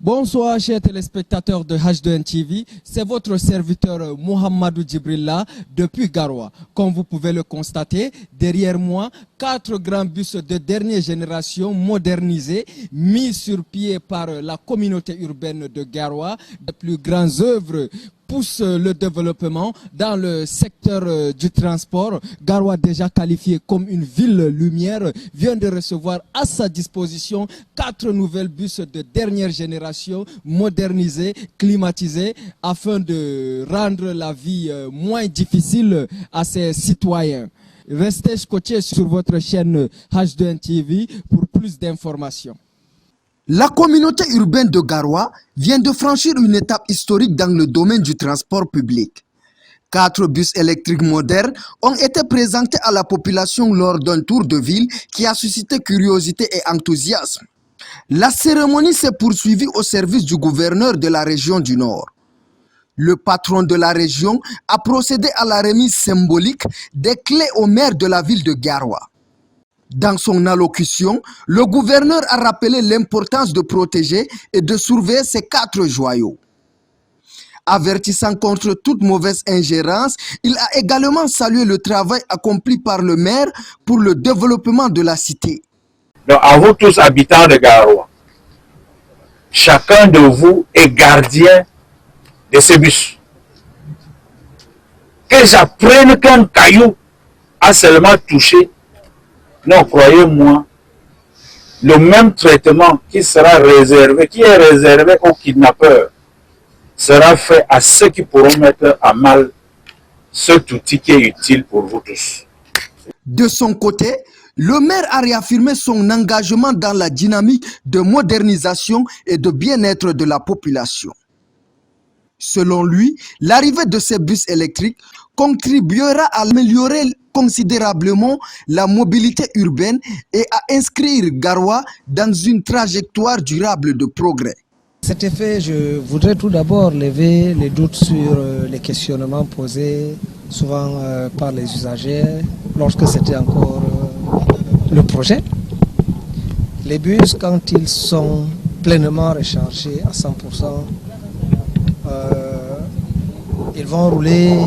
Bonsoir chers téléspectateurs de H2N TV, c'est votre serviteur Mohamedou Djibrilla depuis Garoua. Comme vous pouvez le constater, derrière moi, 4 grands bus de dernière génération modernisés, mis sur pied par la communauté urbaine de Garoua. Les plus grandes œuvres pousse le développement dans le secteur du transport. Garoua, déjà qualifié comme une ville lumière, vient de recevoir à sa disposition 4 nouvelles bus de dernière génération, modernisés, climatisés, afin de rendre la vie moins difficile à ses citoyens. Restez scotchés sur votre chaîne H2N TV pour plus d'informations. La communauté urbaine de Garoua vient de franchir une étape historique dans le domaine du transport public. 4 bus électriques modernes ont été présentés à la population lors d'un tour de ville qui a suscité curiosité et enthousiasme. La cérémonie s'est poursuivie au service du gouverneur de la région du Nord. Le patron de la région a procédé à la remise symbolique des clés au maire de la ville de Garoua. Dans son allocution, le gouverneur a rappelé l'importance de protéger et de surveiller ces 4 joyaux. Avertissant contre toute mauvaise ingérence, il a également salué le travail accompli par le maire pour le développement de la cité. Donc à vous tous habitants de Garoua, chacun de vous est gardien de ce bus. Que j'apprenne qu'un caillou a seulement touché, non, croyez-moi, le même traitement qui est réservé aux kidnappeurs, sera fait à ceux qui pourront mettre à mal cet outil qui est utile pour vous tous. De son côté, le maire a réaffirmé son engagement dans la dynamique de modernisation et de bien-être de la population. Selon lui, l'arrivée de ces bus électriques contribuera à améliorer considérablement la mobilité urbaine et à inscrire Garoua dans une trajectoire durable de progrès. À cet effet, je voudrais tout d'abord lever les doutes sur les questionnements posés souvent par les usagers lorsque c'était encore le projet. Les bus, quand ils sont pleinement rechargés à 100%, ils vont rouler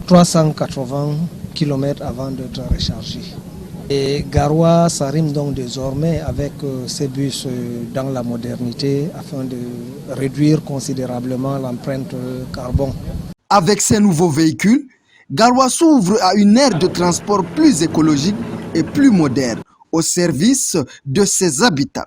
380 km avant d'être rechargés. Et Garoua s'arrime donc désormais avec ces bus dans la modernité afin de réduire considérablement l'empreinte carbone. Avec ces nouveaux véhicules, Garoua s'ouvre à une ère de transport plus écologique et plus moderne au service de ses habitants.